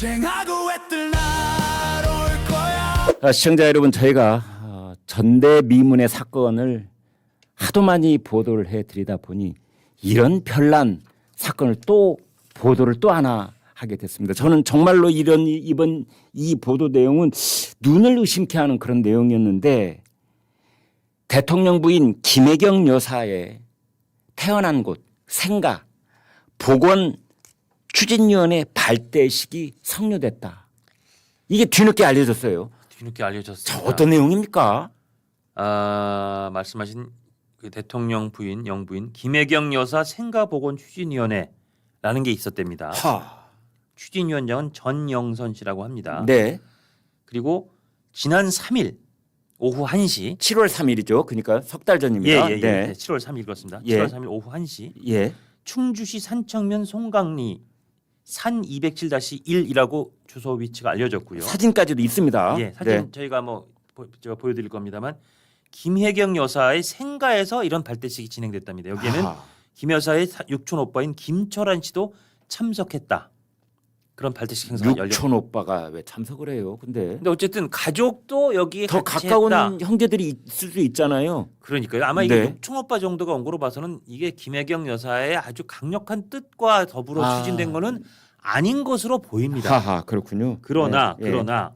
쟁하고 애들 날올 거야. 시청자 여러분, 저희가 전대미문의 사건을 하도 많이 보도를 해드리다 보니 이런 별난 사건을 또 보도를 또 하나 하게 됐습니다. 저는 정말로 이번 이 보도 내용은 눈을 의심케 하는 그런 내용이었는데, 대통령 부인 김혜경 여사의 태어난 곳 생가 보건 추진위원회 발대식이 성료됐다. 이게 뒤늦게 알려졌어요. 뒤늦게 알려졌습니다. 어떤 내용입니까? 말씀하신 그 대통령 부인 영부인 김혜경 여사 생가보건 추진위원회라는 게 있었답니다. 추진위원장은 전영선 씨라고 합니다. 네. 그리고 지난 3일 오후 1시 7월 3일이죠. 그러니까 석 달 전입니다. 네. 네. 7월 3일 그렇습니다. 예. 7월 3일 오후 1시 예. 충주시 산청면 송강리 산 207-1이라고 주소 위치가 알려졌고요. 사진까지도 있습니다. 예, 사진 네. 저희가 제가 보여드릴 겁니다만 김혜경 여사의 생가에서 이런 발대식이 진행됐답니다. 여기에는 김 여사의 육촌 오빠인 김철환 씨도 참석했다. 그런 발대식 행사가 열렸다. 육촌 오빠가 왜 참석을 해요? 근데 어쨌든 가족도 여기에 더 같이 가까운 했다. 형제들이 있을 수 있잖아요. 그러니까요. 아마 이게 네. 육촌 오빠 정도가 온 거로 봐서는 이게 김혜경 여사의 아주 강력한 뜻과 더불어 추진된 거는 아닌 것으로 보입니다. 하하, 그렇군요. 그러나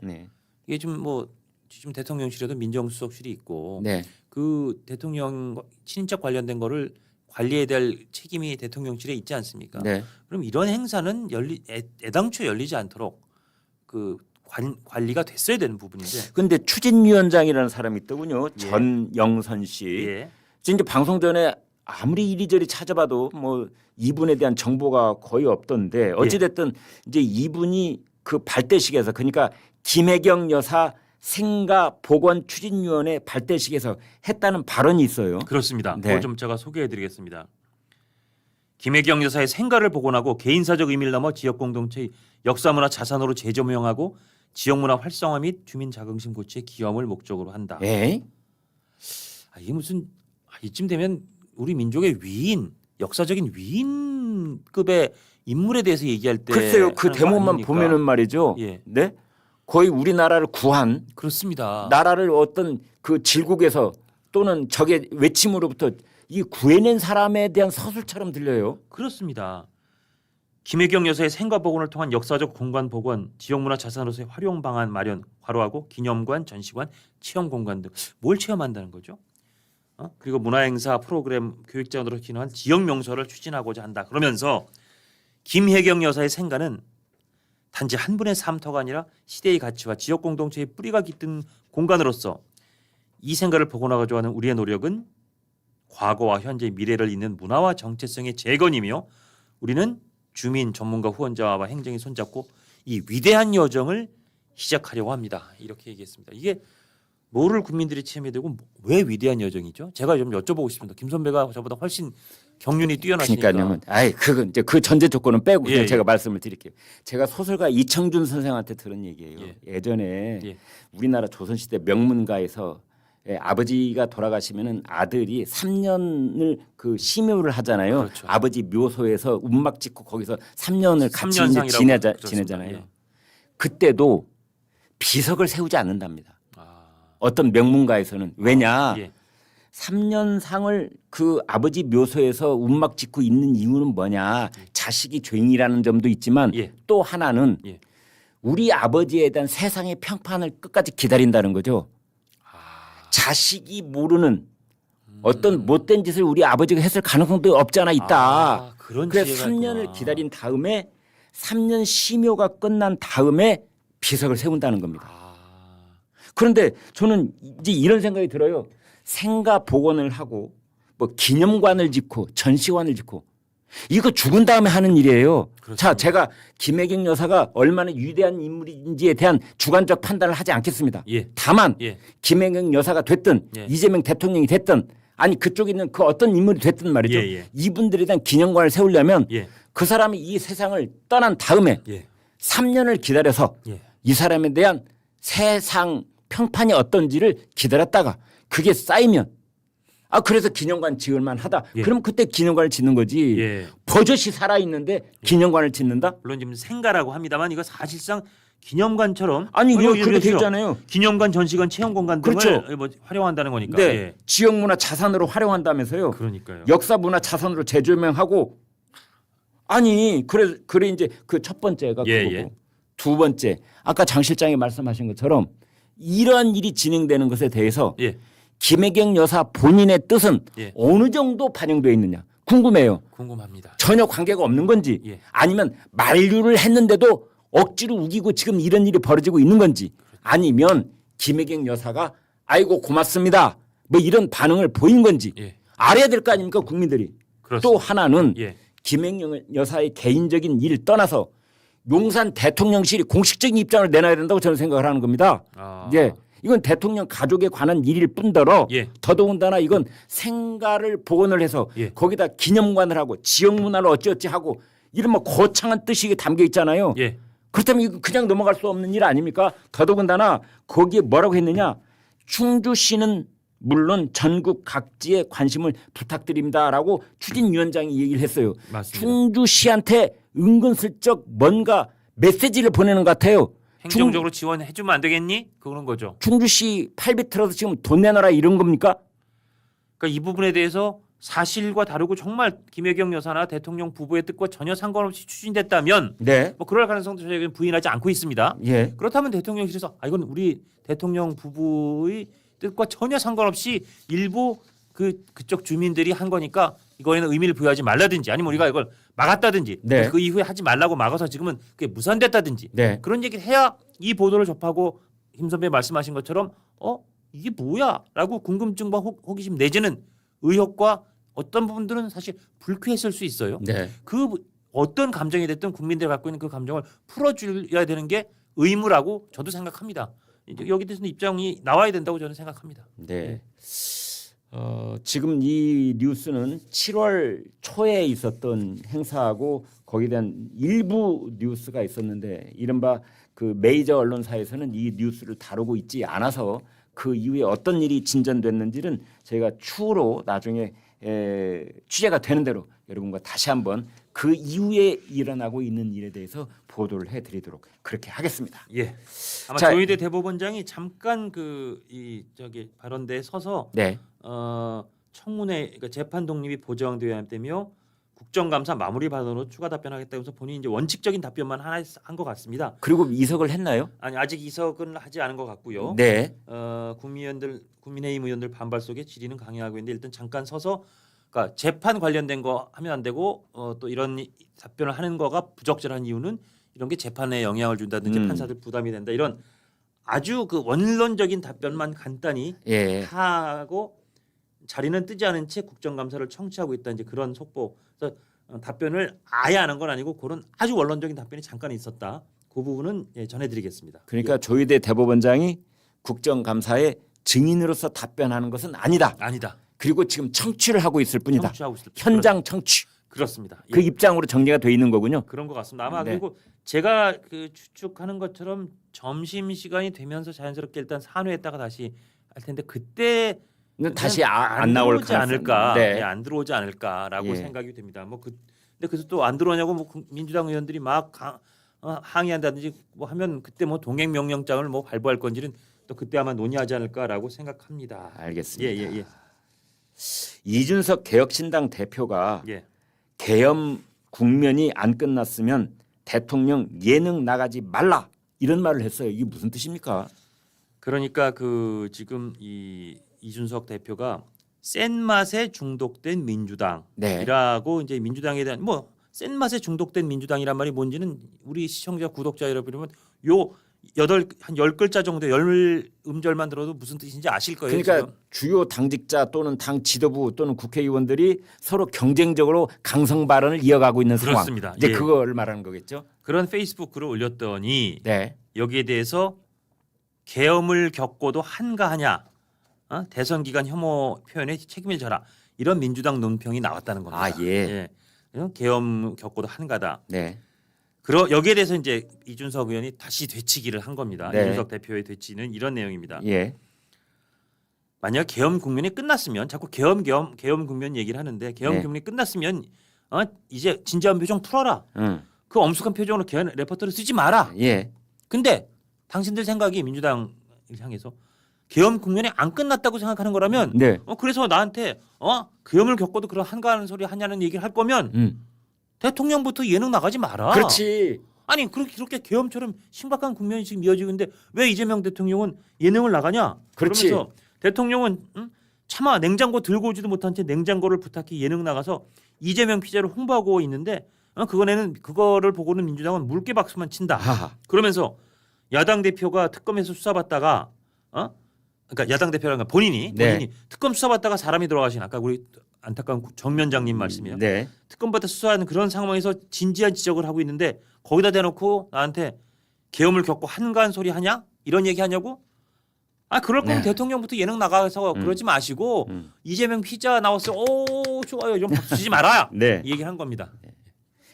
네. 이게 지금 대통령실에도 민정수석실이 있고 네. 그 대통령 친인척 관련된 거를 관리해야 될 책임이 대통령실에 있지 않습니까? 네. 그럼 이런 행사는 애당초 열리지 않도록 그 관리가 됐어야 되는 부분인데. 근데 추진위원장이라는 사람이 있더군요. 예. 전영선 씨. 예. 이제 방송 전에 아무리 이리저리 찾아봐도 뭐 이분에 대한 정보가 거의 없던데, 어찌됐든 이제 이분이 그 발대식에서, 그러니까 김혜경 여사 생가 보건 추진위원회 발대식에서 했다는 발언이 있어요. 그렇습니다. 네. 그걸 좀 제가 소개해드리겠습니다. 김혜경 여사의 생가를 복원하고 개인사적 의미를 넘어 지역 공동체의 역사문화 자산으로 재조명하고 지역문화 활성화 및 주민 자긍심 고취에 기여함을 목적으로 한다. 에? 이게 무슨 이쯤 되면 우리 민족의 위인, 역사적인 위인급의 인물에 대해서 얘기할 때 글쎄요, 그 하는 거 대목만 아닙니까? 보면은 말이죠. 예. 네? 거의 우리나라를 구한, 그렇습니다. 나라를 어떤 그 질국에서 또는 적의 외침으로부터 이 구해낸 사람에 대한 서술처럼 들려요. 그렇습니다. 김혜경 여사의 생가 복원을 통한 역사적 공간 복원, 지역문화 자산으로서의 활용 방안 마련, 괄호하고 기념관, 전시관, 체험 공간 등 뭘 체험한다는 거죠? 그리고 문화행사 프로그램 교육자원으로 기능한 지역 명소를 추진하고자 한다. 그러면서 김혜경 여사의 생가는 단지 한 분의 삶터가 아니라 시대의 가치와 지역 공동체의 뿌리가 깃든 공간으로서 이 생가를 복원하고자 하는 우리의 노력은 과거와 현재 미래를 잇는 문화와 정체성의 재건이며 우리는 주민, 전문가, 후원자와 행정이 손잡고 이 위대한 여정을 시작하려고 합니다. 이렇게 얘기했습니다. 이게 뭐를 국민들이 체험해야 되고 왜 위대한 여정이죠? 제가 좀 여쭤보고 싶습니다. 김 선배가 저보다 훨씬 경륜이 뛰어나시니까. 그러니까요. 그건 이제 그 전제 조건은 빼고 그냥 예, 제가 예. 말씀을 드릴게요. 제가 소설가 이청준 선생한테 들은 얘기예요. 예전에 우리나라 조선시대 명문가에서 아버지가 돌아가시면은 아들이 3년을 그 심요를 하잖아요. 그렇죠. 아버지 묘소에서 운막 짓고 거기서 3년을 같이 삼년상이라고 지내잖아요. 예. 그때도 비석을 세우지 않는답니다. 어떤 명문가에서는. 왜냐? 3년상을 그 아버지 묘소에서 운막 짓고 있는 이유는 뭐냐? 자식이 죄인이라는 점도 있지만 또 하나는 우리 아버지에 대한 세상의 평판을 끝까지 기다린다는 거죠. 자식이 모르는 어떤 못된 짓을 우리 아버지가 했을 가능성도 없지 않아 있다. 그래서 3년을 기다린 다음에 3년 심효가 끝난 다음에 비석을 세운다는 겁니다. 그런데 저는 이제 이런 생각이 들어요. 생가 복원을 하고 뭐 기념관을 짓고 전시관을 짓고 이거 죽은 다음에 하는 일이에요. 그렇습니다. 자, 제가 김혜경 여사가 얼마나 위대한 인물인지에 대한 주관적 판단을 하지 않겠습니다. 다만 김혜경 여사가 됐든 이재명 대통령이 됐든 아니 그쪽에 있는 그 어떤 인물이 됐든 말이죠. 이분들에 대한 기념관을 세우려면 그 사람이 이 세상을 떠난 다음에 3년을 기다려서 이 사람에 대한 세상 평판이 어떤지를 기다렸다가 그게 쌓이면 그래서 기념관 지을만 하다. 예. 그럼 그때 기념관을 짓는 거지. 예. 버젓이 살아 있는데 기념관을 짓는다? 물론 지금 생가라고 합니다만 이거 사실상 기념관처럼 아니 이거 그렇게 돼 그렇죠. 있잖아요. 기념관, 전시관, 체험 공간 등을 그렇죠. 뭐 활용한다는 거니까. 네, 예. 지역 문화 자산으로 활용한다면서요. 그러니까요. 역사 문화 자산으로 재조명하고 아니 그래 이제 그 첫 번째가 예, 그거고 예. 두 번째 아까 장 실장이 말씀하신 것처럼 이러한 일이 진행되는 것에 대해서 예. 김혜경 여사 본인의 뜻은 예. 어느 정도 반영되어 있느냐 궁금해요. 궁금합니다. 전혀 관계가 없는 건지 예. 아니면 만류를 했는데도 억지로 우기고 지금 이런 일이 벌어지고 있는 건지 아니면 김혜경 여사가 아이고 고맙습니다 뭐 이런 반응을 보인 건지 예. 알아야 될 거 아닙니까 국민들이. 그렇습니다. 또 하나는 예. 김혜경 여사의 개인적인 일 떠나서 용산 대통령실이 공식적인 입장을 내놔야 된다고 저는 생각을 하는 겁니다. 아. 예. 이건 대통령 가족에 관한 일일 뿐더러 예. 더더군다나 이건 생가를 복원을 해서 예. 거기다 기념관을 하고 지역 문화를 어찌어찌 하고 이런 뭐 거창한 뜻이 담겨 있잖아요. 예. 그렇다면 이거 그냥 넘어갈 수 없는 일 아닙니까? 더더군다나 거기에 뭐라고 했느냐. 충주시는 물론 전국 각지에 관심을 부탁드립니다라고 추진위원장이 얘기를 했어요. 맞습니다. 충주시한테 은근슬쩍 뭔가 메시지를 보내는 것 같아요. 행정적으로 지원해 주면 안 되겠니? 그런 거죠. 충주시 팔비 틀어서 지금 돈 내놔라 이런 겁니까? 그러니까 이 부분에 대해서 사실과 다르고 정말 김혜경 여사나 대통령 부부의 뜻과 전혀 상관없이 추진됐다면 네. 뭐 그럴 가능성도 저희는 부인하지 않고 있습니다. 예. 그렇다면 대통령실에서 이건 우리 대통령 부부의 뜻과 전혀 상관없이 일부 그쪽 주민들이 한 거니까 이거에는 의미를 부여하지 말라든지 아니면 우리가 이걸 막았다든지 네. 그 이후에 하지 말라고 막아서 지금은 그게 무산됐다든지 네. 그런 얘기를 해야 이 보도를 접하고 김 선배 말씀하신 것처럼 이게 뭐야라고 궁금증과 호기심 내지는 의혹과 어떤 부분들은 사실 불쾌했을 수 있어요. 네. 그 어떤 감정이 됐든 국민들이 갖고 있는 그 감정을 풀어줘야 되는 게 의무라고 저도 생각합니다. 여기 대해서는 입장이 나와야 된다고 저는 생각합니다. 네. 지금 이 뉴스는 7월 초에 있었던 행사하고 거기에 대한 일부 뉴스가 있었는데 이른바 그 메이저 언론사에서는 이 뉴스를 다루고 있지 않아서 그 이후에 어떤 일이 진전됐는지는 저희가 추후로 나중에 취재가 되는 대로 여러분과 다시 한번 그 이후에 일어나고 있는 일에 대해서 보도를 해드리도록 그렇게 하겠습니다. 예. 아마 자, 조희대 대법원장이 잠깐 발언대에 서서 네. 청문회 그러니까 재판 독립이 보장되어야 되며 국정감사 마무리 발언으로 추가 답변하겠다면서 본인이 이제 원칙적인 답변만 하나 한 것 같습니다. 그리고 이석을 했나요? 아니 아직 이석은 하지 않은 것 같고요. 네. 국민의힘 의원들 반발 속에 질의는 강행하고 있는데 일단 잠깐 서서 그러니까 재판 관련된 거 하면 안 되고 또 이런 답변을 하는 거가 부적절한 이유는 이런 게 재판에 영향을 준다든지 판사들 부담이 된다 이런 아주 그 원론적인 답변만 간단히 예. 하고 자리는 뜨지 않은 채 국정감사를 청취하고 있다 이제 그런 속보. 그래서 답변을 아예 안 한 건 아니고 그런 아주 원론적인 답변이 잠깐 있었다. 그 부분은 전해드리겠습니다. 그러니까 조희대 대법원장이 국정감사에 증인으로서 답변하는 것은 아니다. 아니다. 그리고 지금 청취를 하고 있을 뿐이다. 청취하고 있을 현장 청취. 그렇습니다. 그 입장으로 정리가 돼 있는 거군요. 그런 것 같습니다. 아마 네. 그리고 제가 추측하는 것처럼 점심 시간이 되면서 자연스럽게 일단 산회했다가 다시 할 텐데 그때 다시 안 나올 들어오지 않을까, 네. 안 들어오지 않을까라고 예. 생각이 됩니다. 근데 그래서 또 안 들어오냐고 민주당 의원들이 막 항의한다든지 뭐 하면 그때 뭐 동행 명령장을 뭐 발부할 건지는 또 그때 아마 논의하지 않을까라고 생각합니다. 알겠습니다. 예. 이준석 개혁신당 대표가 예. 계엄 국면이 안 끝났으면 대통령 예능 나가지 말라 이런 말을 했어요. 이게 무슨 뜻입니까? 그러니까 지금 이준석 대표가 센 맛에 중독된 민주당이라고 네. 이제 민주당에 대한 센 맛에 중독된 민주당이란 말이 뭔지는 우리 시청자 구독자 여러분이면 한 10글자 정도 10음절만 들어도 무슨 뜻인지 아실 거예요. 그러니까 지금. 주요 당직자 또는 당 지도부 또는 국회의원들이 서로 경쟁적으로 강성 발언을 이어가고 있는 상황. 그렇습니다. 이제 예. 그걸 말하는 거겠죠. 그런 페이스북 글을 올렸더니 네. 여기에 대해서 계엄을 겪고도 한가하냐 대선 기간 혐오 표현에 책임을 져라 이런 민주당 논평이 나왔다는 겁니다. 아, 예. 계엄 겪고도 한가다. 네. 여기에 대해서 이제 이준석 의원이 다시 되치기를 한 겁니다. 네. 이준석 대표의 되치는 이런 내용입니다. 예. 만약 계엄 국면이 끝났으면 자꾸 계엄 국면 얘기를 하는데 계엄 네. 국면이 끝났으면 이제 진지한 표정 풀어라. 그 엄숙한 표정으로 계엄 레퍼토리 쓰지 마라. 예. 근데 당신들 생각이 민주당을 향해서 계엄 국면이 안 끝났다고 생각하는 거라면 네. 그래서 나한테 계엄을 겪고도 그런 한가하는 소리 하냐는 얘기를 할 거면 대통령부터 예능 나가지 마라. 그렇지. 아니 그렇게 계엄처럼 심각한 국면이 지금 이어지고 있는데 왜 이재명 대통령은 예능을 나가냐? 그렇지. 그러면서 대통령은 차마 냉장고 들고 오지도 못한 채 냉장고를 부탁해 예능 나가서 이재명 피자를 홍보하고 있는데 그거를 보고는 민주당은 물개 박수만 친다. 하하. 그러면서 야당 대표가 특검에서 수사받다가 그러니까 야당 대표라는 본인이 네. 특검 수사받다가 사람이 돌아가신 아까 우리 안타까운 정면장님 말씀이에요. 네. 특검받다 수사하는 그런 상황에서 진지한 지적을 하고 있는데 거기다 대놓고 나한테 계엄을 겪고 한가한 소리 하냐? 이런 얘기 하냐고? 그럴 거면 네. 대통령부터 예능 나가서 그러지 마시고 이재명 피자 나왔어요. 오 좋아요. 이런 박수 치지 말아야. 네. 이 얘기를 한 겁니다.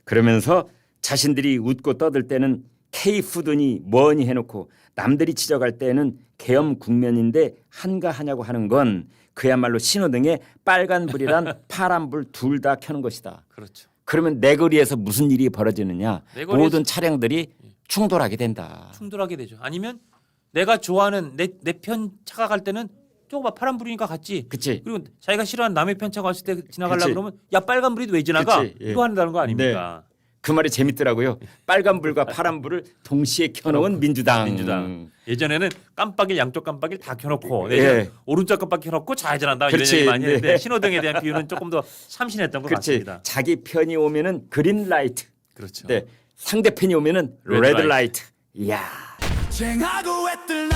그러면서 자신들이 웃고 떠들 때는 K푸드니 뭐니 해놓고 남들이 지적할 때는 계엄 국면인데 한가하냐고 하는 건 그야말로 신호등에 빨간불이란 파란불 둘 다 켜는 것이다. 그렇죠. 그러면 내 거리에서 무슨 일이 벌어지느냐? 내거리에서- 모든 차량들이 충돌하게 된다. 충돌하게 되죠. 아니면 내가 좋아하는 내 편 차가 갈 때는 저거 봐 파란불이니까 갔지. 그치? 그리고 자기가 싫어하는 남의 편 차가 왔을 때 지나가려고 그치. 그러면 야 빨간불이 왜 지나가? 그치. 예. 이거 한다는 거 아닙니까? 그 말이 재밌더라고요. 빨간불과 파란불을 동시에 켜놓은 민주당. 민주당. 예전에는 깜빡이 양쪽 깜빡이를 다 켜놓고 예. 오른쪽 깜빡이 켜놓고 좌회전한다 이런 그렇지. 얘기 많이 했는데 네. 신호등에 대한 비유는 조금 더 참신했던 것 그렇지. 같습니다. 자기 편이 오면은 그린 라이트. 그렇죠. 네. 상대편이 오면은 레드 레드 라이트. 라이트. 이야. 쟁하고 애들